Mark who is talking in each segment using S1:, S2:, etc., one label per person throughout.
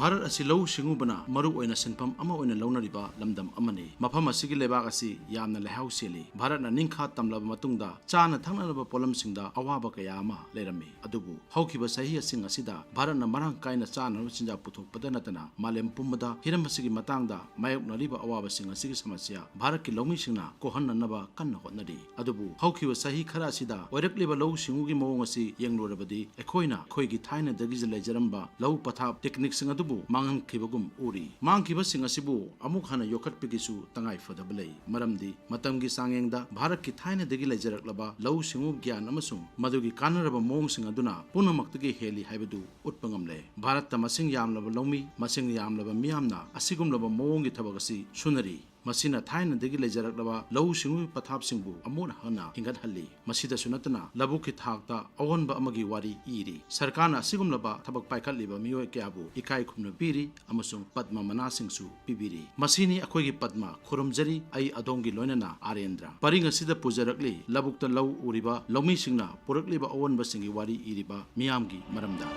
S1: भारत असी लौ सिंगुबना मरु ओइना सिनफम अमा ओइना लौनरिबा लमदम अमने मफम असिगी लेबाक असी यामना लेहाउ सेली भारत ना निंखा तमलब मतुंगदा चाना थंगनब पोलम सिंगदा अवाबा कया अमा लेरमी अदुबु हौखिबा सही असिंग असिदा भारत ना मरंग कायना चाना चिंजा पुथोकपदा नतना मालेम पुम्बदा हिरम असिगी मतंगदा मायोकनरिबा अवाबा सिंग असिगी समस्या भारत की लौमी सिंगना कोहन्ननबा कन्न होतनरी अदुबु हौखिबा सही खरा असिदा ओइरकलिबा लौ सिंगुगी मवंग असी येंगलोरबदी एखोइना खोइगी थाइना दगी लेजरंबा लौ पथा टेक्निक सिंग अदुबु मांगन खिबगुम उरी मांगखिबा सिंग असिबु अमुक हना योखटपिगिसु तंगाई फदबलै मरमदी मतमगी सांगेंगदा भारत की थाइना दगी लेजरकलबा लौ सिंगु ज्ञान अमसुंग मदुगी कानरबा मोंग सिंग अदुना पुनमक्तगी हेली हाइबदु उत्पंगमले भारत ता मसिंग यामलबा लौमी मसिंग यामलबा मियामना असिगुमलबा मोंगी थबगसी सुनरी मसीना थाइना दगी लेजरकलबा लौ सिंगु पथाप सिंगबु अमुन हना हिंगत हल्ली मसीदा सुनतना लबुकी थाकता अवनबा अमगी वारी इरी सरकारना असिगुमलबा थबक पाइखतलिबा मियोय क्याबु इकाई खुमना पीरी अमसुंग पद्मा मनासिंगसु पिबिरी मसीनी अखोइगी पद्मा खुरुमजरी आई अदोंगी लोइनना आरेंद्र परिंग असिदा पुजरकली लबुक्ता लौ उरिबा लौमी सिंगना पुरकलिबा अवनबा सिंगी वारी इरिबा मियामगी मरमदा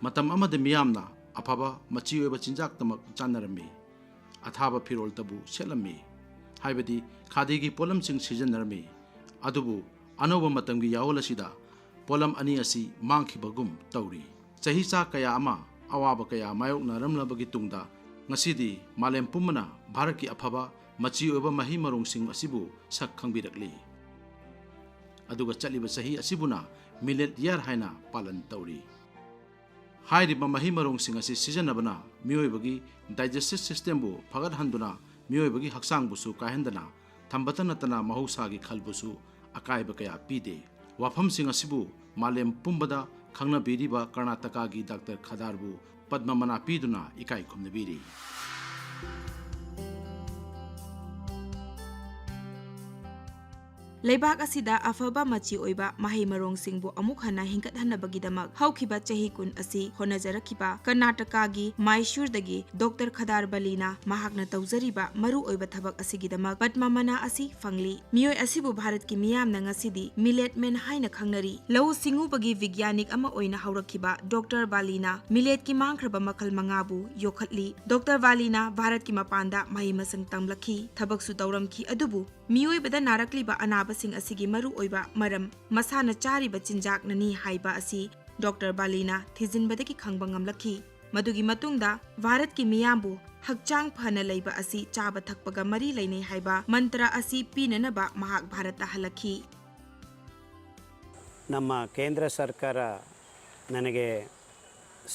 S1: मतम अमद मियामना अफबा मची ओइबा चिंजाक तमक चानरमी अथाबा फिरोल तबु सेलमी हाइबदी खादीगी पोलम सिंग सिजनरमी अदुबु अनोबा मतमगी यावल असिदा पोलम अनि असि मांगखिबगुम तौरी चही चा कया अमा अवाबा कया मायोकनरमलबगी तुंगदा ngасidi मालेम पुमना भारत की अफबा मची ओइबा मही मरोंग सिंग असिबु सक खंगबिरकली अदुगा चलिबा सही असिबुना मिलेट यार हाइना पालन तौरी हाइरिबा मही मरोंग सिंग असि सिजनबना मियोइबगी डाइजेस्टिव सिस्टम बु फगत हंदुना मियोइबगी हक्सांग बुसु काहेंदना थंबता नतना महौसागी खलबुसु अकायबा कया पीदे वाफम सिंग असिबु मालेम पुंबदा खंगनबिरिबा कर्नाटकागी डॉक्टर खदारबु पद्मा मना पीदुना इकाई खुमनबिरी
S2: लेबाक असिदा अफबा मची ओइबा माही मरोंग सिंगबु अमुक हना हिंगत हनबगीदमक हौखिबा चही कुन असि होनजरखिबा कर्नाटकागी माइसूरदगी डॉक्टर खदार बलीना महाकना तौजरिबा मरु ओइबा थबक असिगीदमक पद्मा मना असि फंगली मियोय असिबु भारत की मियामना ngасidi मिलेट मेन हाइना खंगनरी लौ सिंगुबगी वैज्ञानिक अमा ओइना हौरखिबा डॉक्टर बालीना मिलेट की मांगख्रबा मखल मंगाबु योखतली डॉक्टर बालीना भारत की मपांदा माही मसंग तंगलखी थबकसु तौरमखी अदुबु मियोइबदा नारकलिबा अनाबसिंग असिगी मरु ओइबा मरम मसाना चारिबा चिंजाकननी हाइबा असि डॉक्टर बालीना थिजिनबदगी खंगबा ngamlakhi मदुगी मतुंगदा भारत की मियामबु हक्चांग फना लैबा असि चाबा थकपगा मरी लैनै हाइबा मंत्र असि पीननबा महाक भारत हलखी
S3: ನಮ್ಮ ಕೇಂದ್ರ ಸರ್ಕಾರ ನನಗೆ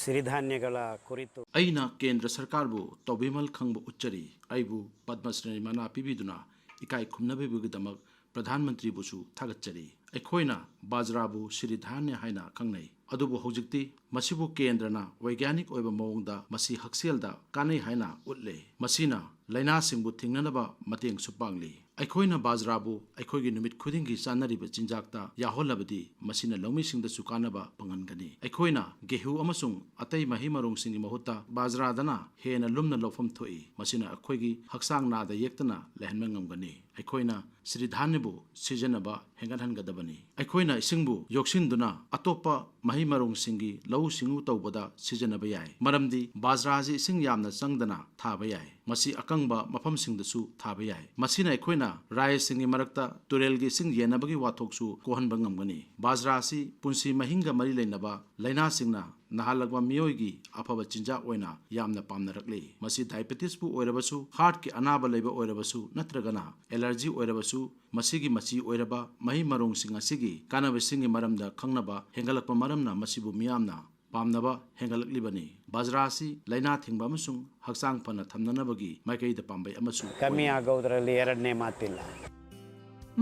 S3: ಸಿರಿಧಾನ್ಯಗಳ ಕುರಿತು
S1: ಐನಾ ಕೇಂದ್ರ ಸರ್ಕಾರಬು ತೌಬಿಮಲ್ ಖಂಗಬು ಉಚ್ಚರಿ ಐಬು ಪದ್ಮಶ್ರೀ ಮನಾ ಪಿಬಿದುನಾ इकाई खुमनबेबुगिदमक प्रधानमंत्री बुसु थागतचरी अखोइना बाजराबु सिरिधान्य हाइना खंगनै अदुबु हौजिक्ति मसिबु केंद्रना वैज्ञानिक ओइबा मवंगदा मसि हक्सेलदा कानै हाइना उतले मसिना लैना सिंगबु थिंगननबा मतेंग सुपांगली अखोइना बाजराबु अखोइगी नुमित खुदिंगी चानरिबा चिंजाकता याहोलबदी मसिना लौमी सिंगदा सुकानबा पंगनगनी अखोइना गेहू अमसुंग अतै मही मरोंग सिंगी महुत्ता बाजरादना हेना लुमना लौफम थोई मसिना अखोइगी हक्सांग नादा येक्तना लहनम ngamgani अखोइना सिरिधान्यबु सिजनबा हेंगनहनगदबनी अखोइना इसिंगबु योक्सिनदुना अतोपा मही मरोंग सिंगी लौ सिंगु तौबदा सिजनबा याय मरमदी बाजराजी इसिंग यामना चंगदना थाबा याय मसी अकंगबा मफम सिंगदसु थाबा याय मसीना अखोइना राय सिंगी मरक्ता तुरेलगी सिंग येनबगी वाथोकसु कोहनबा ngamgani बाजरासी पुंसी महिंगा मरी लेनबा लैना सिंगना नहालगवा मियोइगी अफबा चिंजा ओइना यामना पामनरकले मसी डायबिटीज बु ओइरबसु हार्ट की अनाबा लेबा ओइरबसु नत्रगना एलर्जी ओइरबसु मसीगी मची ओइरबा मही मरोंग सिंग असिगी कानबा सिंगी मरमदा खंगनबा हेंगलकपा मरमना मसीबु मियामना पामनबा हेंगलकलिबनी बाजरासी लैना थिंगबा अमसुंग हक्सांग फना थमननबगी माइकैदा पांबै अमसु
S3: ಕಮ್ಮಿ ಆಗೋದ್ರಲ್ಲಿ ಎರಡನೇ ಮಾತಿಲ್ಲ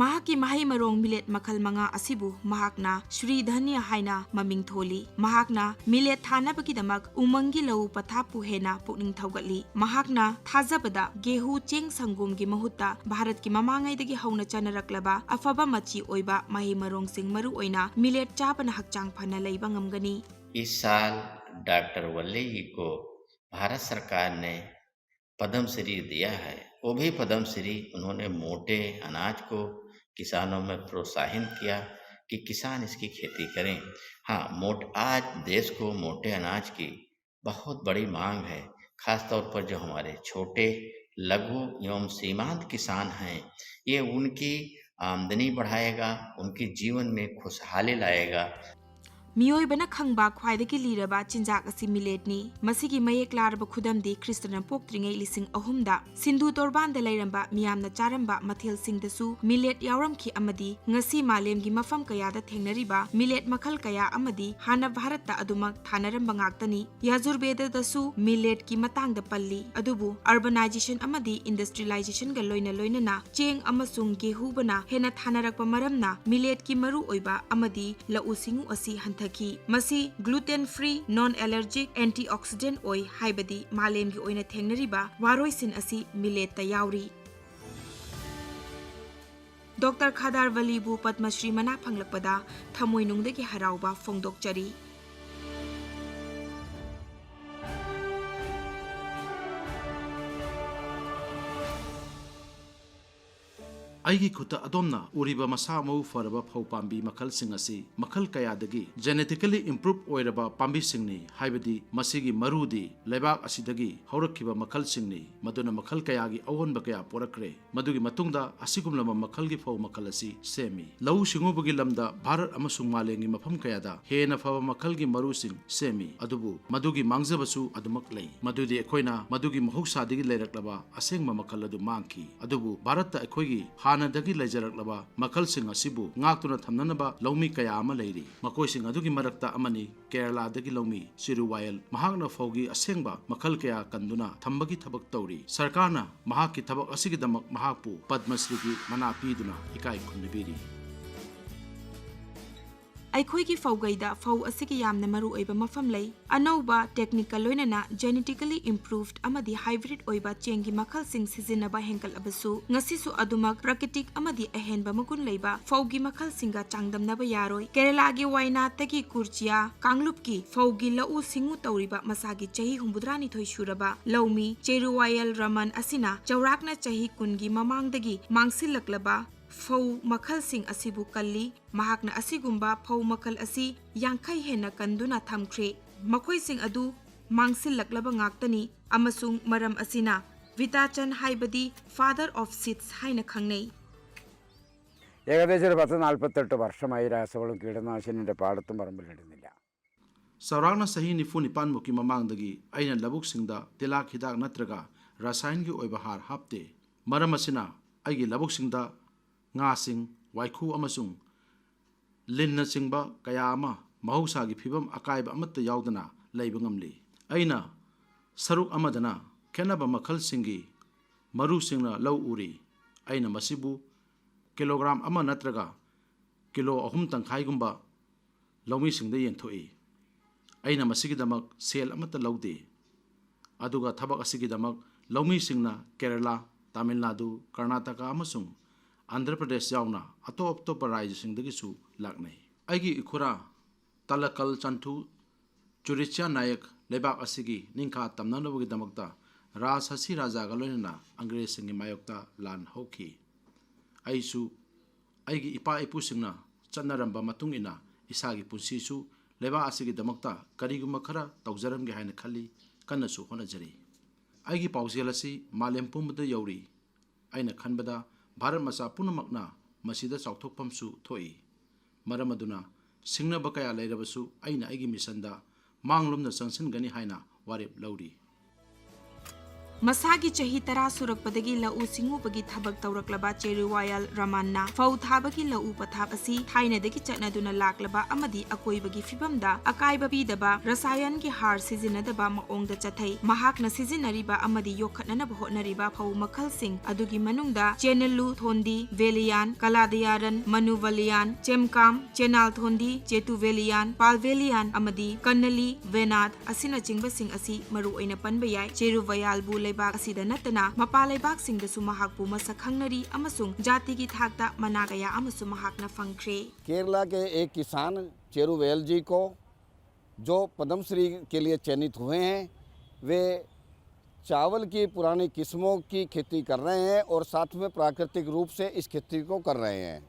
S2: महाकी माही मरोंग मिलेट मखल मंगा असिबु महाकना श्री धन्य हाइना ममिंग थोली महाकना मिलेट थानबकीदमक उमंगी लौ पथापु हेना पुकनिंग थौगतली महाकना थाजबदा गेहू चेंग संगोमगी महुत्ता भारत की ममांगैदगी हौना चनरकलबा अफबा मची ओइबा माही मरोंग सिंग मरु ओइना मिलेट चाबना हक्चांग फना लैबा ngamgani
S4: इस साल डॉक्टर वल्ली जी को भारत सरकार ने पद्म श्री दिया है। वो भी पद्म श्री उन्होंने मोटे अनाज को किसानों में प्रोत्साहन किया कि किसान इसकी खेती करें। हाँ, आज देश को मोटे अनाज की बहुत बड़ी मांग है। खास तौर पर जो हमारे छोटे, लघु एवं सीमांत किसान हैं, ये उनकी आमदनी बढ़ाएगा, उनके जीवन में खुशहाली लाएगा।
S2: मियोइबना खंगबा ख्वाइदगी लीरबा चिंजाक असि मिलेटनी मसिगी मयेक लारब खुदमदी Christian पोक्त्रिङै लिसिंग अहुमदा Sindhu तोरबानदा लैरंबा मियामना Charamba मथेल सिंगदसु millet यावरमखि अमदी ngasi मालेमगी मफम कयादा थेंगनरिबा millet मखल कया अमदी हाना भारतता अदुमक थानरंबा ngaktani याजुर्वेददसु मिलेट की मतांगदा पल्ली अदुबु अर्बनाइजेशन अमदी इंडस्ट्रियलाइजेशन गा लोइना लोइनना चेंग अमसुंग गेहूबना हेना थानरकपा मरमना मिलेट की मरु ओइबा अमदी लउ सिंगु असि हंथ मसी gluten free non allergic antioxidant ओई हाइबदी मालेमगी ओइना थेंगनरिबा वारोइसिन असि मिलेट यावरी। डॉक्टर खदार वलीबु पद्मश्री मना फंगलपदा थमोइनुंगदगी हराउबा फोंदोकचरी।
S1: ꯑꯩꯒꯤ ꯈꯨꯠꯇ ꯑꯗꯣꯝꯅ ꯎꯔꯤꯕ ꯃꯁꯥ ꯃꯎ ꯐꯔꯕ ꯐꯧ ꯄꯥꯝꯕꯤ ꯃꯈꯜꯁꯤꯡ ꯑꯁꯤ ꯃꯈꯜ ꯀꯌꯥꯗꯒꯤ ꯖꯦꯅꯦꯇꯤꯀꯦꯂꯤ ꯏꯝꯄ꯭ꯔꯨꯚ ꯑꯣꯏꯔꯕ ꯄꯥꯝꯕꯤꯁꯤꯡꯅꯤ ꯍꯥꯏꯕꯗꯤ ꯃꯁꯤꯒꯤ ꯃꯔꯨꯗꯤ ꯂꯩꯕꯥꯛ ꯑꯁꯤꯗꯒꯤ ꯍꯧꯔꯛꯈꯤꯕ ꯃꯈꯜꯁꯤꯡꯅꯤ ꯃꯗꯨꯅ ꯃꯈꯜ ꯀꯌꯥꯒꯤ ꯑꯑꯣꯟꯕ ꯀꯌꯥ ꯄꯣꯔꯛꯈ꯭ꯔꯦ ꯃꯗꯨꯒꯤ ꯃꯇꯨꯡꯗ ꯑꯁꯤꯒꯨꯝꯂꯕ ꯃꯈꯜꯒꯤ ꯐꯧ ꯃꯈꯜ ꯑꯁꯤ ꯁꯦꯝꯃꯤ ꯂꯧꯎ ꯁꯤꯡꯎꯕꯒꯤ ꯂꯝꯗ ꯚꯥꯔꯠ ꯑꯃꯁꯨꯡ ꯃꯥꯂꯦꯝꯒꯤ ꯃꯐꯝ ꯀꯌꯥꯗ ꯍꯦꯟꯅ ꯐꯕ ꯃꯈꯜꯒꯤ ꯃꯔꯨꯁꯤꯡ ꯁꯦꯝꯃꯤ ꯑꯗꯨꯕꯨ ꯃꯗꯨꯒꯤ ꯃꯥꯡꯖꯕꯁꯨ ꯑꯗꯨꯃꯛ ꯂꯩ ꯃꯗꯨꯗꯤ ꯑꯩꯈꯣꯏꯅ ꯃꯗꯨꯒꯤ ꯃꯍꯧꯁꯥꯗꯒꯤ ꯂꯩꯔꯛꯂꯕ ꯑꯁꯦꯡꯕ ꯃꯈꯜ ꯑꯗꯨ ꯃꯥꯡꯈꯤ ꯑꯗꯨꯕꯨ ꯚꯥꯔꯠꯇ ꯑꯩꯈꯣꯏꯒꯤ ꯍꯥꯟꯅꯗꯒꯤ ꯂꯩꯖꯔꯛꯂꯕ ꯃꯈꯜꯁꯤꯡ ꯑꯁꯤꯕꯨ ꯉꯥꯛꯇꯨꯅ ꯊꯝꯅꯅꯕ ꯂꯧꯃꯤ ꯀꯌꯥ ꯑꯃ ꯂꯩꯔꯤ ꯃꯈꯣꯏꯁꯤꯡ ꯑꯗꯨꯒꯤ ꯃꯔꯛꯇ ꯑꯃꯅꯤ ꯀꯦꯔꯂꯥꯗꯒꯤ ꯂꯧꯃꯤ ꯆꯤꯔꯨꯋꯥꯌꯦꯜ ꯃꯍꯥꯛꯅ ꯐꯧꯒꯤ ꯑꯁꯦꯡꯕ ꯃꯈꯜ ꯀꯌꯥ ꯀꯟꯗꯨꯅ ꯊꯝꯕꯒꯤ ꯊꯕꯛ ꯇꯧꯔꯤ ꯁꯔꯀꯥꯔꯅ ꯃꯍꯥꯛꯀꯤ ꯊꯕꯛ ꯑꯁꯤꯒꯤꯗꯃꯛ ꯃꯍꯥꯛꯄꯨ ꯄद्मश्रीꯒꯤ ꯃꯅꯥ ꯄꯤꯗꯨꯅ ꯏꯀꯥꯏ ꯈꯨꯝꯅꯕꯤꯔꯤ
S2: ꯑꯩꯈꯣꯏꯒꯤ ꯐꯧꯒꯩꯗ ꯐꯧ ꯑꯁꯤꯒꯤ ꯌꯥꯝꯅ ꯃꯔꯨ ꯑꯣꯏꯕ ꯃꯐꯝ ꯂꯩ ꯑꯅꯧꯕ ꯇꯦꯛꯅꯤꯀꯦꯜ ꯂꯣꯏꯅꯅ ꯖꯦꯅꯦꯇꯤꯀꯦꯂꯤ ꯏꯝꯄ꯭ꯔꯨꯚഡ് ꯑꯃꯗꯤ ꯍꯥꯏꯕ꯭ꯔꯤꯗ ꯑꯣꯏꯕ ꯆꯦꯡꯒꯤ ꯃꯈꯜꯁꯤꯡ ꯁꯤꯖꯤꯟꯅꯕ ꯍꯦꯟꯒꯠꯂꯕꯁꯨ ꯉꯁꯤꯁꯨ ꯑꯗꯨꯃꯛ ꯄ꯭ꯔꯀ꯭ꯔꯤꯇꯤꯛ ꯑꯃꯗꯤ ꯑꯍꯦꯟꯕ ꯃꯒꯨꯟ ꯂꯩꯕ ꯐꯧꯒꯤ ꯃꯈꯜꯁꯤꯡꯒ ꯆꯥꯡꯗꯝꯅꯕ ꯌꯥꯔꯣꯏ ꯀꯦꯔꯂꯥꯒꯤ ꯋꯥꯏꯅꯥꯗꯒꯤ ꯀꯨꯔꯆꯤꯌꯥ ꯀꯥꯡꯂꯨꯞꯀꯤ ꯐꯧꯒꯤ ꯂꯧꯎ ꯁꯤꯡꯎ ꯇꯧꯔꯤꯕ ꯃꯁꯥꯒꯤ ꯆꯍꯤ 82 ꯁꯨꯔꯕ ꯂꯧꯃꯤ ꯆꯦꯔꯨꯋꯥꯌꯦꯜ ꯔꯃꯟ ꯑꯁꯤꯅ ꯆꯧꯔꯥꯛꯅ ꯆꯍꯤ 10ꯒꯤ ꯃꯃꯥꯡꯗꯒꯤ ꯃꯥꯡꯁꯤꯜꯂꯛꯂꯕ ꯐꯧ ꯃꯈꯜꯁꯤꯡ ꯑꯁꯤꯕꯨ ꯀꯜꯂꯤ ꯃꯍꯥꯛꯅ ꯑꯁꯤꯒꯨꯝꯕ ꯐꯧ ꯃꯈꯜ ꯑꯁꯤ 50 ꯍꯦꯟꯅ ꯀꯟꯗꯨꯅ ꯊꯝꯈ꯭ꯔꯦ ꯃꯈꯣꯏꯁꯤꯡ ꯑꯗꯨ ꯃꯥꯡꯁꯤꯜꯂꯛꯂꯕ ꯉꯥꯛꯇꯅꯤ ꯑꯃꯁꯨꯡ ꯃꯔꯝ ꯑꯁꯤꯅ വിതാചൻ ഹൈബദി ഫാദർ ഓഫ് സീഡ്സ് ഹൈന ഖംഗ്നൈ
S3: ഏകദേശം ഒരു 10-48 വർഷമായി രാസവളം കീടനാശിനിയുടെ പാടത്തും പറമ്പിലിടുന്നില്ല
S1: സൗറാഗ്ന സഹി നിഫു നിപ്പാൻ മുക്കി മമാങ്ദഗി അയിന ലബുക് സിംഗ്ദ തിലാക് ഹിദാക് നത്രഗ രാസായനികി ഓയിബ ഹാർ ഹാപ്തെ മരം അസിന അയിഗി ലബുക് സിംഗ്ദ ꯉꯥꯁꯤꯡ ꯋꯥꯏꯈꯨ ꯑꯃꯁꯨꯡ ꯂꯤꯟꯅꯆꯤꯡꯕ ꯀꯌꯥ ꯑꯃ ꯃꯍꯧꯁꯥꯒꯤ ꯐꯤꯕꯝ ꯑꯀꯥꯏꯕ ꯑꯃꯠꯇ ꯌꯥꯎꯗꯅ ꯂꯩꯕ ꯉꯝꯂꯤ ꯑꯩꯅ ꯁꯔꯨꯛ ꯑꯃꯗꯅ ꯈꯦꯠꯅꯕ ꯃꯈꯜꯁꯤꯡꯒꯤ ꯃꯔꯨꯁꯤꯡꯅ ꯂꯧ ꯎꯔꯤ ꯑꯩꯅ ꯃꯁꯤꯕꯨ ꯀꯤꯂꯣꯒ꯭ꯔꯥꯝ 1 ꯅꯠꯇ꯭ꯔꯒ ꯀꯤꯂꯣ 3 ꯇꯪꯈꯥꯏꯒꯨꯝꯕ ꯂꯧꯃꯤꯁꯤꯡꯗ ꯌꯦꯟꯊꯣꯛꯏ ꯑꯩꯅ ꯃꯁꯤꯒꯤꯗꯃꯛ ꯁꯦꯜ ꯑꯃꯠꯇ ꯂꯧꯗꯦ ꯑꯗꯨꯒ ꯊꯕꯛ ꯑꯁꯤꯒꯤꯗꯃꯛ ꯂꯧꯃꯤꯁꯤꯡꯅ ꯀꯦꯔꯂꯥ ꯇꯥꯃꯤꯜ ꯅꯥꯗꯨ ꯀꯔꯅꯥꯇꯀꯥ ꯑꯃꯁꯨꯡ आंध्र प्रदेश यावना अतोप अतोप राज्यसिंगदगिसु लाकनै अगी इखुरा तलकल चंथु चुरिच्या नायक लेबाक असिगी निंखा तमननबगिदमक्ता राजहसी राजागा लोइनना अंग्रेजसिंगि मायोक्ता लान हौखि अइसु अगी इपा इपुसिंगना चन्नरंबा मतुंगिना इसागी पुंसिसु लेबा असिगिदमक्ता करिगुम खरा तौजरमगे हायना खल्ली कन्नसु होनजरी अगी पाउजेल असि मालेम पुंबदा यौरी अइना खनबदा भारत मचा पुनमकना मसीदा चाउथोकफमसु थोई मरम अदुना सिंगनब कया लेरबसु अइना अइगी मिशनदा मांगलुमना चंगसिनगनी हाइना वारेप लौरी
S2: मसागी चही 10 सुरकपदगी लउ सिंगुबगी थबक तौरकलबा चेरुवायल रमानना फौ थाबगी लउ पथाब असि थाइनदगी चटनदुना लाकलबा अमदी अकोइबगी फिबमदा अकाइबा पीदबा रसायन की हार सिजिनदबा मओंगदा चथै महाकना सिजिनरिबा अमदी योखटननब होटनरिबा फौ मखल सिंग अदुगी मनुंगदा चेनलु थोंदी वेलियान कलादियारन मनुवलियान चेमकाम चेनाल थोंदी चेतुवेलियान पालवेलियान अमदी कन्नली वेनाद असिना चिंगबा सिंग असि मरु ओइना पनबा याय चेरुवायल लेबाक असिदा नतना मपा लेबाक सिंगदसु महाकपु मसक खंगनरी अमसुंग जाति की थाकता मना गया अमसु महाकना फंगख्रे
S5: केरला के एक किसान चेरुवेल जी को जो पद्मश्री के लिए चयनित हुए हैं वे चावल की पुरानी किस्मों की खेती कर रहे हैं और साथ में प्राकृतिक रूप से इस खेती को कर रहे हैं।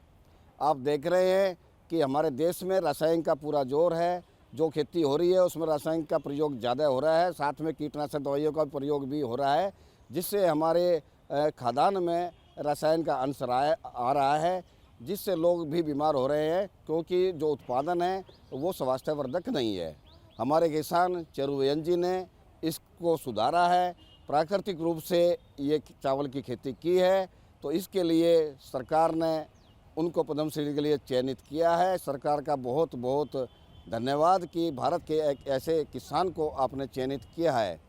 S5: आप देख रहे हैं कि हमारे देश में रासायनिक का पूरा जोर है। जो खेती हो रही है उसमें रासायनिक का प्रयोग ज़्यादा हो रहा है, साथ में कीटनाशक दवाइयों का प्रयोग भी हो रहा है, जिससे हमारे खाद्यान्न में रसायन का अंश आ रहा है, जिससे लोग भी बीमार हो रहे हैं, क्योंकि जो उत्पादन है वो स्वास्थ्यवर्धक नहीं है। हमारे किसान चेरुवेल जी ने इसको सुधारा है, प्राकृतिक रूप से ये चावल की खेती की है, तो इसके लिए सरकार ने उनको पद्मश्री के लिए चयनित किया है। सरकार का बहुत बहुत धन्यवाद कि भारत के एक ऐसे किसान को आपने चयनित किया है।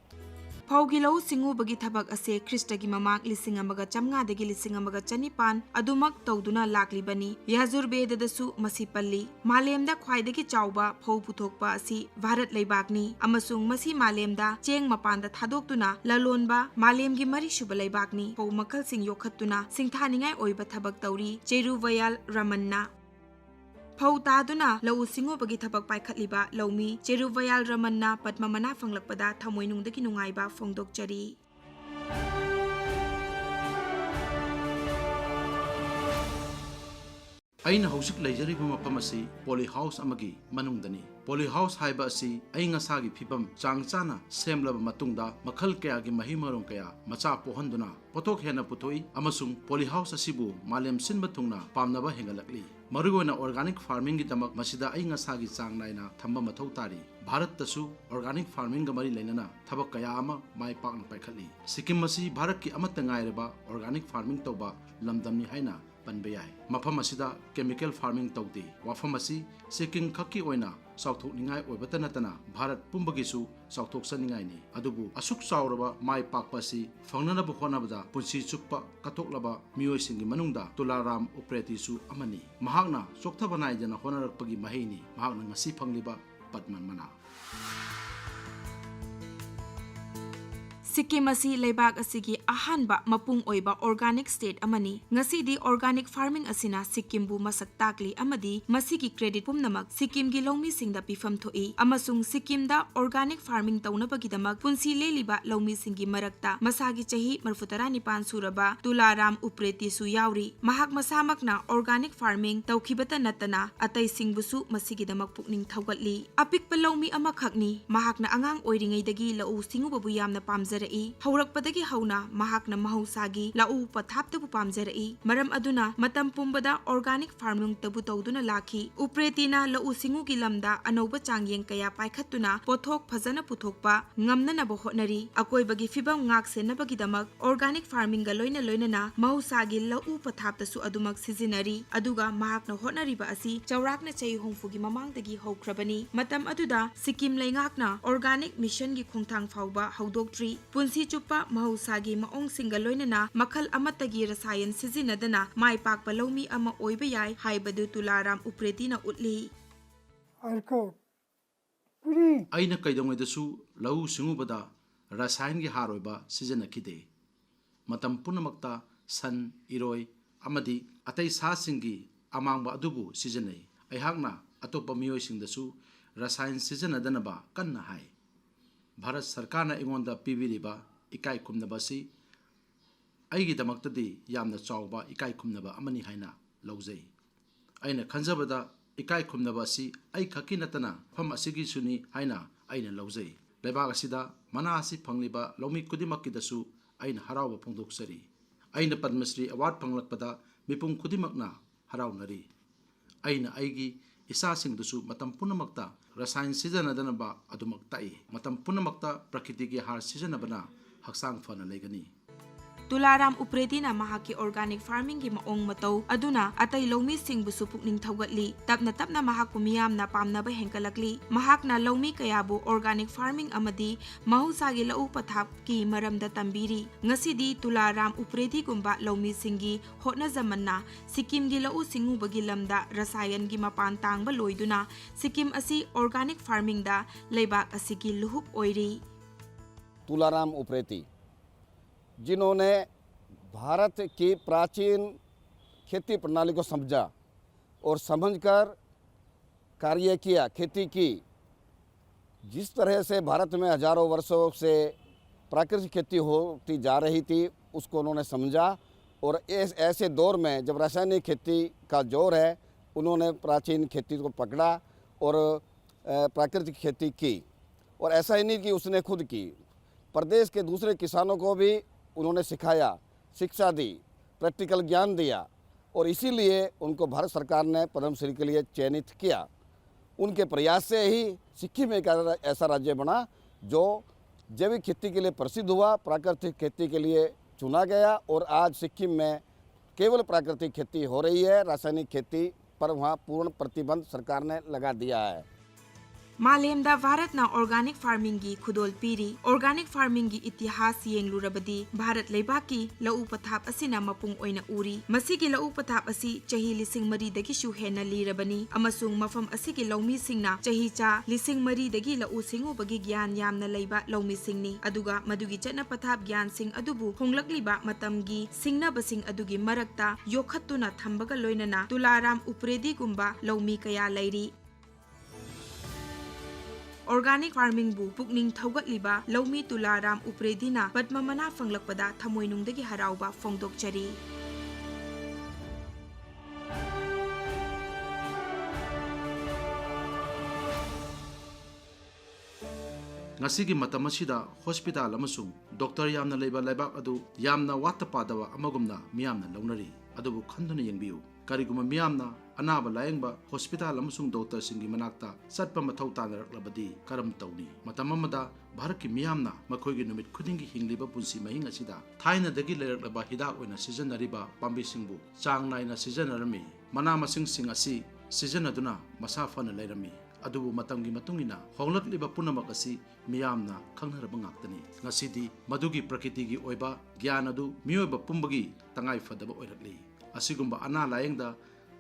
S2: फौगी लौ सिंगुबगी थबक असे ख्रिस्टगी ममाक 1500 1500 अदुमक तौदुना लाक्लिबनी। याजुर्वेददसु मसी पल्ली मालेमदा ख्वाइदगी चाउबा फौ पुथोकपा असि भारत लैबाकनी अमसुंग मसी मालेमदा चेंग मपानदा थादोक्तुना ललोनबा मालेमगी मरीसुबा लैबाकनी। फौ मखलसिंग योखत्तुना सिंगथानिंगाय ओइबा थबक तौरी चेरुवयाल रमन्ना। फौतादुना लौ सिंगोबगी थबक पाइखतलिबा लौमी चेरुवयाल रमन्ना पद्मा मना फंगलकपदा थमोइनुंगदगी नुंगाइबा फोंदोकचरी।
S1: ꯑꯩꯅ ꯍꯧꯖꯤꯛ ꯂꯩꯖꯔꯤꯕ ꯃꯐꯝ ꯑꯁꯤ ꯄꯣꯂꯤ ꯍꯥꯎꯁ ꯑꯃꯒꯤ ꯃꯅꯨꯡꯗꯅꯤ꯫ ꯄꯣꯂꯤ ꯍꯥꯎꯁ ꯍꯥꯏꯕ ꯑꯁꯤ ꯑꯏꯪ ꯑꯁꯥꯒꯤ ꯐꯤꯕꯝ ꯆꯥꯡ ꯆꯥꯅ ꯁꯦꯝꯂꯕ ꯃꯇꯨꯡꯗ ꯃꯈꯜ ꯀꯌꯥꯒꯤ ꯃꯍꯩ ꯃꯔꯣꯡ ꯀꯌꯥ ꯃꯆꯥ ꯄꯣꯛꯍꯟꯗꯨꯅ ꯄꯣꯠꯊꯣꯛ ꯍꯦꯟꯅ ꯄꯨꯊꯣꯛꯏ ꯑꯃꯁꯨꯡ ꯄꯣꯂꯤ ꯍꯥꯎꯁ ꯑꯁꯤꯕꯨ ꯃꯥꯂꯦꯝ ꯁꯤꯟꯕ ꯊꯨꯡꯅ ꯄꯥꯝꯅꯕ ꯍꯦꯟꯒꯠꯂꯛꯂꯤ꯫ ꯃꯔꯨꯑꯣꯏꯅ ꯑꯣꯔꯒꯥꯅꯤꯛ ꯐꯥꯔꯃꯤꯡꯒꯤꯗꯃꯛ ꯃꯁꯤꯗ ꯑꯏꯪ ꯑꯁꯥꯒꯤ ꯆꯥꯡ ꯅꯥꯏꯅ ꯊꯝꯕ ꯃꯊꯧ ꯇꯥꯔꯤ꯫ ꯚꯥꯔꯠꯇꯁꯨ ꯑꯣꯔꯒꯥꯅꯤꯛ ꯐꯥꯔꯃꯤꯡꯒ ꯃꯔꯤ ꯂꯩꯅꯅ ꯊꯕꯛ ꯀꯌꯥ ꯑꯃ ꯃꯥꯏ ꯄꯥꯛꯅ ꯄꯥꯏꯈꯠꯂꯤ꯫ ꯁꯤꯛꯀꯤꯝ ꯑꯁꯤ ꯚꯥꯔꯠꯀꯤ ꯑꯃꯠꯇ ꯉꯥꯏꯔꯕ ꯑꯣꯔꯒꯥꯅꯤꯛ ꯐꯥꯔꯃꯤꯡ ꯇꯧꯕ ꯂꯝꯗꯝꯅꯤ ꯍꯥꯏꯅ ꯄꯟꯕ ꯌꯥꯏ꯫ ꯃꯐꯝ ꯑꯁꯤꯗ ꯀꯦꯃꯤꯀꯦꯜ ꯐꯥꯔꯃꯤꯡ ꯇꯧꯗꯦ꯫ ꯋꯥꯐꯝ ꯑꯁꯤ ꯁꯤꯛꯀꯤꯝ ꯈꯛꯀꯤ ꯑꯣꯏꯅ ꯆꯥꯎꯊꯣꯛꯅꯤꯡꯉꯥꯏ ꯑꯣꯏꯕꯇ ꯅꯠꯇꯅ ꯚꯥꯔꯠ ꯄꯨꯝꯕꯒꯤꯁꯨ ꯆꯥꯎꯊꯣꯛꯆꯅꯤꯡꯉꯥꯏꯅꯤ꯫ ꯑꯗꯨꯕꯨ ꯑꯁꯨꯛ ꯆꯥꯎꯔꯕ ꯃꯥꯏ ꯄꯥꯛꯄ ꯑꯁꯤ ꯐꯪꯅꯅꯕ ꯍꯣꯠꯅꯕꯗ ꯄꯨꯟꯁꯤ ꯆꯨꯞꯄ ꯀꯠꯊꯣꯛꯂꯕ ꯃꯤꯑꯣꯏꯁꯤꯡꯒꯤ ꯃꯅꯨꯡꯗ ꯇꯨꯂꯥꯔꯥꯝ ꯎꯄ꯭ꯔꯦꯇꯤꯁꯨ ꯑꯃꯅꯤ꯫ ꯃꯍꯥꯛꯅ ꯆꯣꯛꯊꯕ ꯅꯥꯏꯗꯅ ꯍꯣꯠꯅꯔꯛꯄꯒꯤ ꯃꯍꯩꯅꯤ ꯃꯍꯥꯛꯅ ꯉꯁꯤ ꯐꯪꯂꯤꯕ ꯄद्मꯟ ꯃꯅꯥ꯫
S2: सिक्किम असी लेबाक असिगी अहानबा मपुंग ओइबा ऑर्गेनिक स्टेट अमनी। ngasi ऑर्गेनिक फार्मिंग असिना सिक्किम बु मसक ताकली अमदी मसीगी क्रेडिट पुमनमक सिक्किम गी लौमी सिंगदा पिफम थोई अमसुंग सिक्किम दा ऑर्गेनिक फार्मिंग तौनबगिदमक पुंसी लेलिबा लौमी सिंगी मरक्ता मसागी चही 49 सुरबा तुलाराम उप्रेती सु यावरी। महाक मसामकना ऑर्गेनिक फार्मिंग तौखिबता नतना अतै सिंगबुसु मसीगिदमक पुकनिंग थौगतली। अपिकपा लौमी अमखकनी महाकना अंगांग ओइरिंगैदगी लौ सिंगुबबु यामना पामजर हौरकपदगी हौना महाकना महौसागी लाउ पथापतबु पामजरई। मरम अदुना मतम पुंबदा ऑर्गेनिक फार्मिंग तबु तौदुना लाखी। उप्रेतीना लउ सिंगुगी लमदा अनौबा चांगयें कया पाइखत्तुना पोथोक फजना पुथोकपा ngamnanaba hotnari। अकोइबगी फिबम ngak senabagidamक ऑर्गेनिक फार्मिंग गा लोइना लोइना महौसागी लाउ पथापतसु अदुमक सिजिनरी। अदुगा महाकना होटनरिबा असि चौराकना चै होंफुगी ममांगदगी हौख्रबनी। मतम अदुदा सिक्किम लैंगाकना ऑर्गेनिक मिशन गी खोंथांग फाउबा हौदोक्ट्री। पुंसी चुप्पा महौसागी मओंगसिंगा लोइनना मखल अमत्तगी रसायन सिजिनदना माय पाकपा लौमी अमा ओइबा याय हाइबदु तुलाराम उप्रेतीना उतली।
S1: ꯑꯩꯅ ꯀꯩꯗꯧꯉꯩꯗꯁꯨ ꯂꯧꯎ ꯁꯤꯡꯎꯕꯗ ꯔꯁꯥꯌꯟꯒꯤ ꯍꯥꯔ ꯑꯣꯏꯕ ꯁꯤꯖꯤꯟꯅꯈꯤꯗꯦ꯫ ꯃꯇꯝ ꯄꯨꯝꯅꯃꯛꯇ ꯁꯟ, ꯏꯔꯣꯏ ꯑꯃꯗꯤ ꯑꯇꯩ ꯁꯥꯁꯤꯡꯒꯤ ꯑꯃꯥꯡꯕ ꯑꯗꯨꯕꯨ ꯁꯤꯖꯤꯟꯅꯩ꯫ ꯑꯩꯍꯥꯛꯅ ꯑꯇꯣꯞꯄ ꯃꯤꯑꯣꯏꯁꯤꯡꯗꯁꯨ ꯔꯁꯥꯌꯟ ꯁꯤꯖꯤꯟꯅꯗꯅꯕ ꯀꯟꯅ ꯍꯥꯏ꯫ ꯚꯥꯔꯠ ꯁꯔꯀꯥꯔꯅ ꯑꯩꯉꯣꯟꯗ ꯄꯤꯕꯤꯔꯤꯕ ꯏꯀꯥꯏ ꯈꯨꯝꯅꯕ ꯑꯁꯤ ꯑꯩꯒꯤꯗꯃꯛꯇꯗꯤ ꯌꯥꯝꯅ ꯆꯥꯎꯕ ꯏꯀꯥꯏ ꯈꯨꯝꯅꯕ ꯑꯃꯅꯤ ꯍꯥꯏꯅ ꯂꯧꯖꯩ꯫ ꯑꯩꯅ ꯈꯟꯖꯕꯗ ꯏꯀꯥꯏ ꯈꯨꯝꯅꯕ ꯑꯁꯤ ꯑꯩ ꯈꯛꯀꯤ ꯅꯠꯇꯅ ꯃꯐꯝ ꯑꯁꯤꯒꯤꯁꯨꯅꯤ ꯍꯥꯏꯅ ꯑꯩꯅ ꯂꯧꯖꯩ꯫ ꯂꯩꯕꯥꯛ ꯑꯁꯤꯗ ꯃꯅꯥ ꯑꯁꯤ ꯐꯪꯂꯤꯕ ꯂꯧꯃꯤ ꯈꯨꯗꯤꯡꯃꯛꯀꯤꯗꯁꯨ ꯑꯩꯅ ꯍꯔꯥꯎꯕ ꯐꯣꯡꯗꯣꯛꯆꯔꯤ꯫ ꯑꯩꯅ ꯄद्मश्री ꯑꯦꯋꯥꯔꯗ ꯐꯪꯂꯛꯄꯗ ꯃꯤꯄꯨꯝ ꯈꯨꯗꯤꯡꯃꯛꯅ ꯍꯔꯥꯎꯅꯔꯤ꯫ ꯑꯩꯅ ꯑꯩꯒꯤ ꯏꯆꯥꯁꯤꯡꯗꯁꯨ ꯃꯇꯝ ꯄꯨꯝꯅꯃꯛꯇ रसायन सिजनदनबा अदुमक ताई। मतम पुनमक्ता प्रकृति के हार सिजनबना हक्सांग फन लेगनी।
S2: तुलाराम उप्रेतीना महाकी ऑर्गेनिक फार्मिंग की मओंग मतौ अदुना अतै लौमी सिंगबुसु पुकनिंग थौगतली। तपना तपना महाकु मियामना पामनबा हेंकलकली। महाकना लौमी कयाबु ऑर्गेनिक फार्मिंग अमदी महौसागी लौ पथाप की मरमदा तंबीरी। ngasiदी तुलाराम उप्रेती गुंबा लौमी सिंगी होटनजमन्ना सिक्किम गी लौ सिंगुबगी लमदा रसायन की मपान तांगबा लोइदुना सिक्किम असी ऑर्गेनिक फार्मिंग दा लेबाक असिगी लुहुप ओइरी।
S5: तुलाराम उप्रेती जिन्होंने भारत की प्राचीन खेती प्रणाली को समझा और समझकर कार्य किया, खेती की। जिस तरह से भारत में हजारों वर्षों से प्राकृतिक खेती होती जा रही थी उसको उन्होंने समझा और ऐसे दौर में जब रासायनिक खेती का जोर है उन्होंने प्राचीन खेती को पकड़ा और प्राकृतिक खेती की। और ऐसा ही नहीं कि उसने खुद की, प्रदेश के दूसरे किसानों को भी उन्होंने सिखाया, शिक्षा दी, प्रैक्टिकल ज्ञान दिया और इसीलिए उनको भारत सरकार ने पद्मश्री के लिए चयनित किया। उनके प्रयास से ही सिक्किम एक ऐसा राज्य बना जो जैविक खेती के लिए प्रसिद्ध हुआ, प्राकृतिक खेती के लिए चुना गया और आज सिक्किम में केवल प्राकृतिक खेती हो रही है। रासायनिक खेती पर वहाँ पूर्ण प्रतिबंध सरकार ने लगा दिया है।
S2: मालेमदा भारतना ऑर्गेनिक फार्मिंग की खुदोल पीरी। ऑर्गेनिक फार्मिंग की इतिहास येंगलुरबदी भारत लेबाकी लऊ पथाप असिना मपुंग ओइना उरी। मसीगी लऊ पथाप असी चही लिसिंग मरी दगी शु हेना लीरबनी अमसुंग मफम असिगी लौमी सिंगना चही चा लिसिंग मरी दगी लऊ सिंगु बगी ज्ञान यामना लैबा लौमी सिंगनी अदुगा मदुगी चना पथाप ज्ञान सिंग अदुबु होंगलकलिबा मतमगी सिंगनबसिंग अदुगी मरक्ता योखत्तुना थंबगा लोइनना तुलाराम उप्रेदी गुंबा लौमी कया लैरी। ऑर्गेनिक फार्मिंग बु पुकनिंग थौगतलिबा लौमी तुलाराम उप्रेदीना पद्म मना फंगलकपदा थमोइनुंगदगी हराउबा फोंदोकचरी।
S1: ngasi matam asida hospital amasung doctor yamna leiba leibak adu yamna watta padawa amagumna miyamna launari adubu khanduna yengbiu kariguma miyamna anaba layengba hospital amasung doctor singi manakta satpa mathau tanaраklabadi karam tawni matam amada bharat ki miyamna makhoigi numit khudingi hingliba punsi mahing asida thaina dagi leraklaba hidak oina seasonariba pambi singbu chang naina seasonarami mana masing sing asi seasonaduna masa fana leirami adubu matamgi matungina honglakliba punamak asi miyamna khangharaba ngaktani ngasidi madugi prakriti gi oiba gyan adu miyoiba pumbagi tangai fadaba oirakli asigumba ana layengda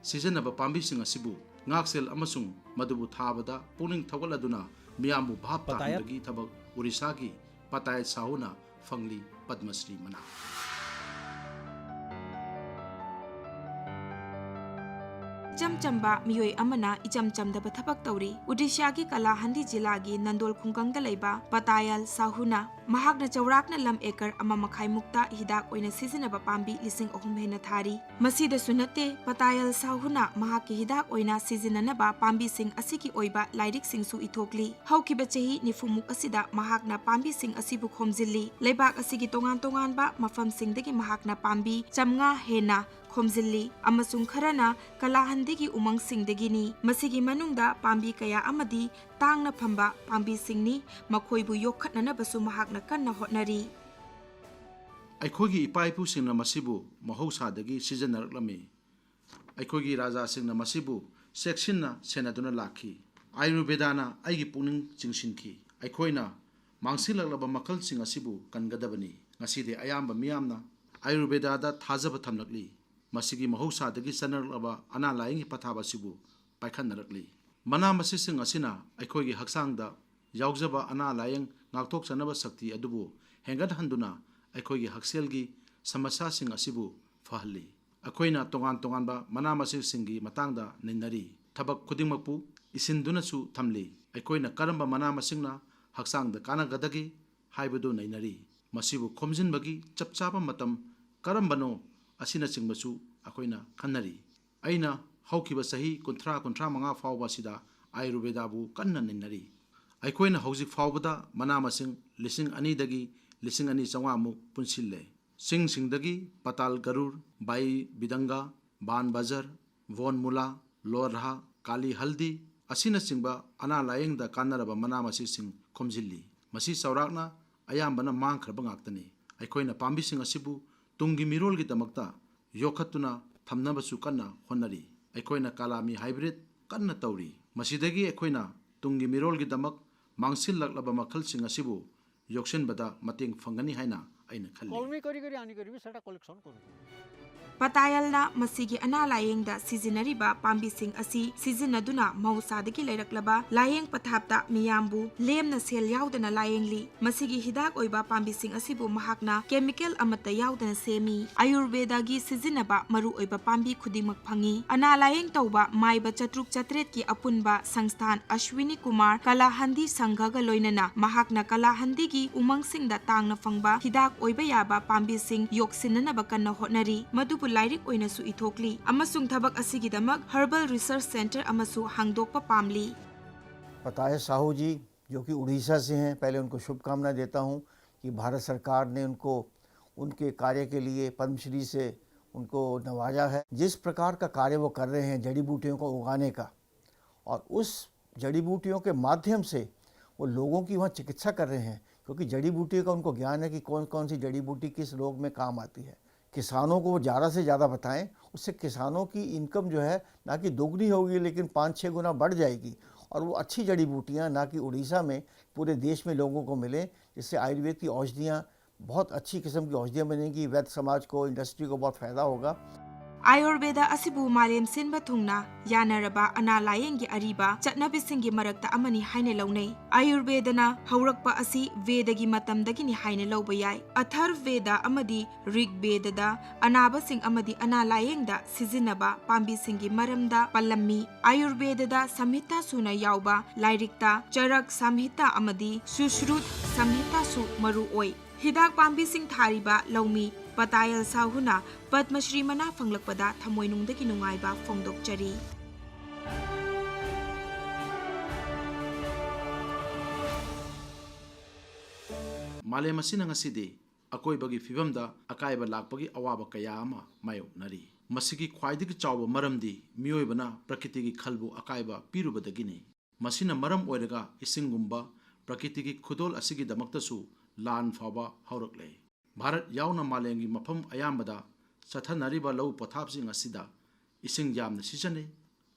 S1: seasonaba pambi sing asibu ngaksel amasung madubu thabada puning thogaladuna miyambu bhap tahandagi thabak Orissa gi Patayat Sahuna fangli Padmasri mana
S2: चमचंबा मियोय अमना इचमचमदब थबक तौरी। ओडिशा की कलाहंदी जिला की नंदोल खुंगंग लेबा पतायल साहुना महागना चौराकना lump एकर अमा मखाई मुक्ता हिदाक ओइना सिजनब पांबी लिसिंग अहुम हेना थारी। मसीद सुनते पतायल साहुना महाक की हिदाक ओइना सिजननबा पांबी सिंग असिकी ओइबा lyric सिंगसु इथोकली हौकिबा चही निफुमुक असिदा महाकना पांबी सिंग असिबु खोमजिल्ली लेबाक असिगी तोंगान तोंगानबा मफम सिंगदगी महाकना पांबी चमगा हेना खोमजिल्ली अमसुंग खरना कलाहंदी उमंग सिंगदगिनी मसिगी मनुंगदा पांबी कया अमदी तांगना फंबा पांबी सिंगनी मखोइबु योखटननबसु महाकना कन्ना होटनरी।
S1: अखोगी इपाइपु सिंगना मसिबु महौसादगी सिजनरलमी अखोगी राजा सिंगना मसिबु सेक्सिनना सेनादुना लाखी आयुर्वेदाना आइगी पुनिंग चिंगसिनखी अखोइना मांगसिलगलबा मखल सिंग असिबु कनगदबनी ngaside ayamba miyamna आयुर्वेदादा थाजब थमलकली मसिगी महौसादगी सनरलबा अना लाइंग पथाबा सिबु पाइखनरकली मना मसिसिंग असिना अखोगी हक्सांगदा यावजबा अना lying ngaktok sanaba sakti adubu hengat handuna अखोगी हक्सेलगी समस्यासिंग असिबु फहली अखोइना तोंगान तोंगानबा मना मसिसिंगी मतंगदा निनरी थबक खुदिंगमकपु इसिनदुनासु थमली अखोइना करंबा मना मसिंगना हक्सांगदा कानागदगी हाइबदु नैनरी मसिबु खोमजिनबगी चपचाबा मतम करंबनो असिना चिंगबसु अखोइना खन्नरी अइना हौखिबा सही 30-35 फावबा सिदा आयुर्वेदाबु कन्ना निनरी अखोइना हौजिक फावबदा मना मसिंग लिसिंग अनीदगी लिसिंग अनी चंगामु पुनसिल्ले सिंग सिंगदगी पताल गरुर बाई बिदंगा बान बजर वोन मुला लोरहा काली हल्दी असिना चिंगबा अना लायंगदा कानरबा मना मसि सिंग खोमजिल्ली मसि चौराकना अयाम्बना मांगखरबा ngaktani अखोइना पांबिसिंग असिबु तुंगी मिरोलगी दमक्ता योखत्तुना थमनबसु कन्ना होनरी अखोइना कालामी हाइब्रिड कन्ना तौरी मसिदगी अखोइना तुंगी मिरोलगी दमक मांगसिललकलबा मखलसिंग असिबु योक्सिनबदा मतेंग फंगनी हाइना आइना खल्ली
S6: कलमी करी करी आनी करी भी सेटा कलेक्शन करू
S2: पतायलना मसीगी अना लायेंगदा सिजिनरिबा पाम्बिसिंग असि सिजिनदुना मौसादगी लेरक्लबा लायेंग पथापता मियामबु लेमना सेल याउदना लायेंगली मसीगी हिदाक ओइबा पाम्बिसिंग असिबु महाकना केमिकल अमता याउदना सेमी आयुर्वेदागी सिजिनबा मरु ओइबा पाम्बी खुदिमक फंगी अना लायेंग तौबा माइबा चट्रुक चत्रेट की अपुनबा संस्थान अश्विनी कुमार कलाहंदी संघगा लोइनना महाकना कलाहंदी की उमंगसिंगदा तांगना फंगबा हिदाक ओइबा याबा पाम्बिसिंग योक्सिननबा कन्ना होटनरी मधुबु लाइरिक ओइनसु इथोकली अमसुंग थबक असिगिदमक हर्बल रिसर्च सेंटर अमसु हांगदोकपा पामली।
S6: पताया साहू जी जो कि उड़ीसा से हैं, पहले उनको शुभकामनाएं देता हूं कि भारत सरकार ने उनको उनके कार्य के लिए पद्मश्री से उनको नवाजा है। जिस प्रकार का कार्य वो कर रहे हैं जड़ी बूटियों को उगाने का, और उस जड़ी बूटियों के माध्यम से वो लोगों की वहाँ चिकित्सा कर रहे हैं, क्योंकि जड़ी बूटी का उनको ज्ञान है कि कौन कौन सी जड़ी बूटी किस रोग में काम आती है। किसानों को वो ज़्यादा से ज़्यादा बताएं, उससे किसानों की इनकम जो है ना कि दोगुनी होगी लेकिन 5-6 गुना बढ़ जाएगी, और वो अच्छी जड़ी बूटियाँ ना कि उड़ीसा में पूरे देश में लोगों को मिलें, जिससे आयुर्वेद की औषधियाँ बहुत अच्छी किस्म की औषधियाँ बनेंगी। वैद्य समाज को, इंडस्ट्री को बहुत फ़ायदा होगा।
S2: आयुर्वेदा असिबु मालेम सिनबा थुंगना यानरबा अना लायेंगी अरिबा चटनबिसिंगी मरक्ता अमनी हाइने लौनै। आयुर्वेदना हौरक्पा असि वेदगी मतमदगिनी हाइने लौबा याय। अथर्ववेदा अमदी ऋग्वेददा अनाबसिंग अमदी अना लायेंगदा सिजिनबा पाम्बिसिंगी मरमदा पल्लम्मी। आयुर्वेददा संहिता सुना यावबा लाइरिक्ता चरक संहिता अमदी सुश्रुत संहिता सु मरु ओय। हिदाक पाम्बिसिंग थारिबा लौमी पतायल साहुना पद्मश्री मना फंगलकपदा थमोइनुंगदगी नुंगाइबा फोंदोकचरी।
S1: मालेम असिना ngasidi akoibagi fibamda akaiba lakpagi awaba kaya ama mayoknari masigi khwaidigi chawba maramdi miyoibana prakritigi khalbu akaiba pirubadagini masina maram oiraga isingumba prakritigi khudol asigi damaktasu lan faba haurakle Bharat यावना मालेंगी मफम अयामदा चथनरिबा लौ पथापसिंग असिदा इसिंग यामना सिजने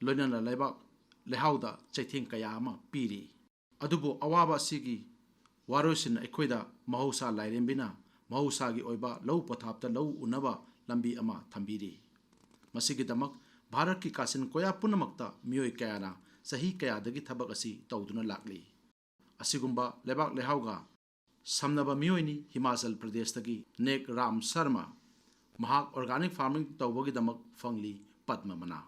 S1: लोइनना लेबाक लेहाउदा चैथिंग कया अमा पीरी अदुबो अवाबा सिगी वारोसिन अखोइदा महौसा लाइरेंबिना महौसागी ओइबा लौ पथापता लौ उनबा लंबी अमा थंबीरी मसिगी दमक भारत की कासिन कोया पुनमक्ता मियोय कयाना सही कयादगी थबक असि तौदुना लागली असिगुंबा लेबाक लेहाउगा समनबा मियोइनी हिमाचल प्रदेश तगी नेक राम शर्मा महाक ऑर्गेनिक फार्मिंग तौबगी दमक फंगली पद्म मना।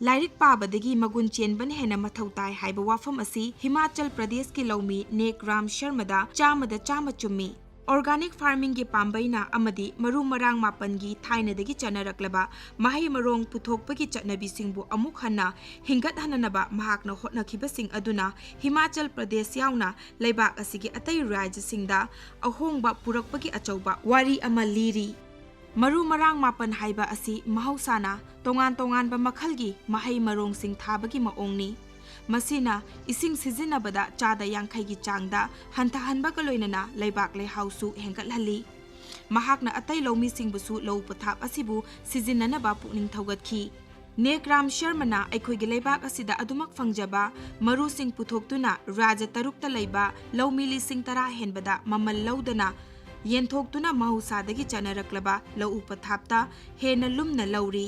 S2: लाइरिक पाबदगी मगुन चेनबन हेना मथौ ताय हाइबा वाफम असि हिमाचल प्रदेश के लौमी नेक राम शर्मदा चामदा चाम चुम्मी। ऑर्गेनिक फार्मिंग के पाम्बैना अमदी मरु मरांग मापनगी थाइनदगी चनरक्लबा माही मरोंग पुथोकपगी चटनबिसिंगबु अमुक हन्ना हिंगत हननबा महाकना होटनखिबसिंग अदुना हिमाचल प्रदेश यावना लेबाक असिगी अतै राज्यसिंगदा अहोंगबा पुरकपगी अचौबा वारी अमा लीरी। मरु मरांग मापन हाइबा असि महौसाना तोंगान तोंगानबा मखलगी महै मरोंगसिंग थाबगी मओंगनी। मसीना इसिंग सिजिनबदा चादा यांखैगी चांगदा हंथाहनबगा लोइनना लेबाक लेहाउसु हेंगतहल्ली। महाकना अतै लौमीसिंगबुसु लौ पथाप असिबु सिजिननबा पुनिंग थौगतखी। नेकराम शर्मना अखोइगी लेबाक असिदा अदुमक फंगजबा मरुसिंग पुथोक्तुना राज्य तरुक्ता लेबा लौमी लिसिंग 10 हेनबदा ममल लौदना येंथोक्तुना महौसादगी चनरक्लबा लौ पथापता हेन लुमना लौरी।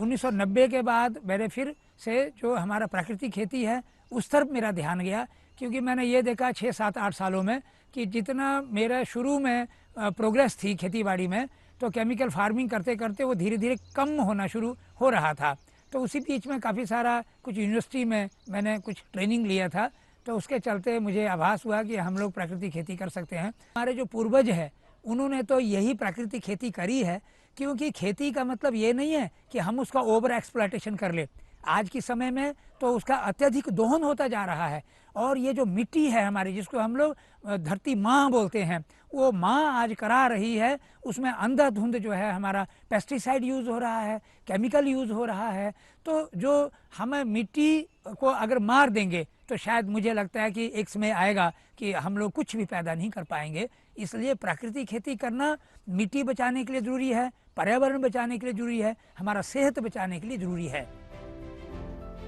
S7: 1990 के बाद मैंने फिर से जो हमारा प्राकृतिक खेती है उस तरफ मेरा ध्यान गया, क्योंकि मैंने ये देखा 6, 7, 8 सालों में कि जितना मेरा शुरू में प्रोग्रेस थी खेतीबाड़ी में, तो केमिकल फार्मिंग करते करते वो धीरे धीरे कम होना शुरू हो रहा था। तो उसी बीच में काफ़ी सारा कुछ यूनिवर्सिटी में मैंने कुछ ट्रेनिंग लिया था, तो उसके चलते मुझे आभास हुआ कि हम लोग प्राकृतिक खेती कर सकते हैं। हमारे जो पूर्वज हैं उन्होंने तो यही प्राकृतिक खेती करी है, क्योंकि खेती का मतलब ये नहीं है कि हम उसका ओवर एक्सप्लॉयटेशन कर ले। आज के समय में तो उसका अत्यधिक दोहन होता जा रहा है। और ये जो मिट्टी है हमारी, जिसको हम लोग धरती माँ बोलते हैं, वो माँ आज करा रही है, उसमें अंधाधुंध जो है हमारा पेस्टिसाइड यूज़ हो रहा है, केमिकल यूज़ हो रहा है। तो जो हमें मिट्टी को अगर मार देंगे तो शायद मुझे लगता है कि एक समय आएगा कि हम लोग कुछ भी पैदा नहीं कर पाएंगे। इसलिए प्राकृतिक खेती करना मिट्टी बचाने के लिए ज़रूरी है, पर्यावरण बचाने के लिए ज़रूरी है, हमारा सेहत बचाने के लिए ज़रूरी है।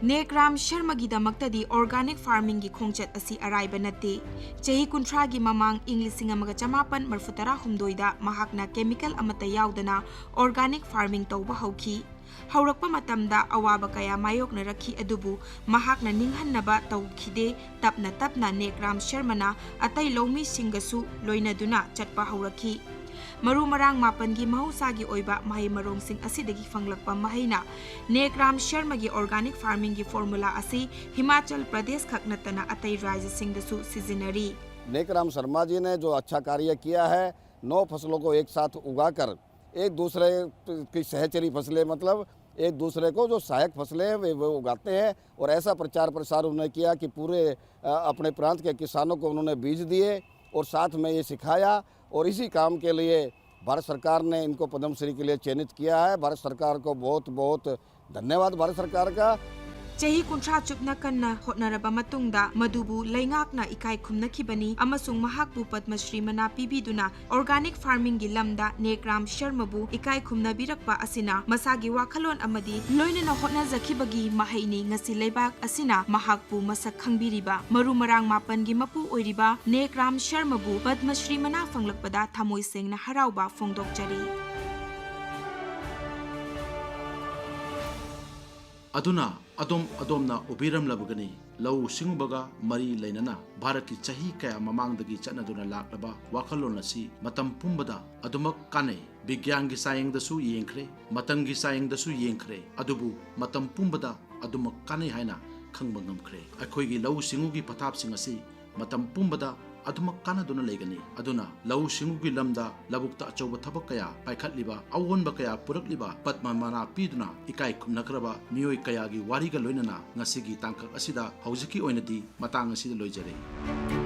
S2: नेक्राम शर्मागीदमक्तदी ऑर्गेनिक फार्मिंग की खोंचत असी अराइब नत्ते। चही 30 की ममांग इंग 1984 महाकना केमिकल अमता याउदना ऑर्गेनिक फार्मिंग तौबा हौखी। हौरक्पा मतमदा अवाबा कया मायोकनरखी अदुबु महाकना निंगहन्नबा तौखिदे। तपना तपना नेक्राम शर्मना अतै लौमी सिंगसु लोइनदुना चटपा हौरखी। मरु मरांग मापन की महौसागी ओइबा महै मरोंग सिंग असिदगी फंगलकपा महैना नेक्राम शर्मा की ऑर्गेनिक फार्मिंग की फॉर्मूला असी हिमाचल प्रदेश खक नत्तना अतै राज्य सिंगदसु सिजिनरी।
S5: नेकराम शर्मा जी ने जो अच्छा कार्य किया है, 9 फसलों को एक साथ उगाकर एक दूसरे की सहचरी फसलें, मतलब एक दूसरे को जो सहायक फसलें हैं वो उगाते हैं। और ऐसा प्रचार प्रसार उन्होंने किया कि पूरे अपने प्रांत के किसानों को उन्होंने बीज दिए और साथ में ये सिखाया। और इसी काम के लिए भारत सरकार ने इनको पद्मश्री के लिए चयनित किया है। भारत सरकार को बहुत बहुत धन्यवाद भारत सरकार का।
S2: चही 30 चुपना कन्ना होटनरबा मतुंगदा मधुबु लैंगाकना इकाई खुमनखिबनी अमसुंग महाकपु पद्मश्री मना पीबीदुना ऑर्गेनिक फार्मिंग की लमदा नेक्राम शर्माबु इकाई खुमनबिरकपा असिना मसागी वाखलोन अमदी लोइनना होटनाजखिबगी महैनी ngasi लेबाक असिना महाकपु मसक खंगबिरिबा मरु मरांग मापन की मपु ओइरिबा नेक्राम शर्माबु पद्मश्री मना फंगलकपदा थामोय सेंगना हराउबा फोंदोकचरी।
S1: अदुना अदोमना उबिरम लबगनी लौ सिंगुबगा मरी लेनना भारत की चही कया ममांगदगी चनदुना लाक्लबा वाखलोन असि मतम पुंबदा अदुमक काने विज्ञान की सायंगदसु येंखरे मतंगी सायंगदसु येंखरे अदुबु मतम पुंबदा अदुमक काने हाइना खंगबा ngamkhre अखोइगी लौ सिंगुगी पथापसिंग असि मतम पुंबदा अदुमक कानादुना लेगनी। अदुना लौ सिंगुगी लमदा लबुक्ता अचौबा थबक कया पाइखतलिबा अवोनबा कया पुरकलिबा पद्मा मना पीदुना इकाई खुमनखरबा मियोय कयागी वारीगा लोइनना ngasiगी तांकक असिदा हौजिकी ओइनदी मतांग असिदा लोइजरे।